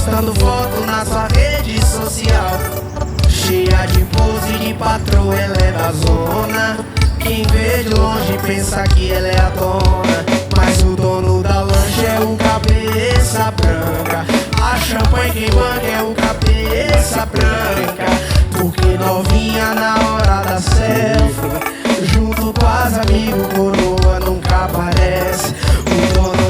postando foto na sua rede social, cheia de pose de patroa, ela é da zona. Quem vê de longe pensa que ela é a dona, mas o dono da lancha é o cabeça branca. A champanhe que banca é o cabeça branca. Porque novinha na hora da selfie, junto com as amigos, coroa nunca aparece. O dono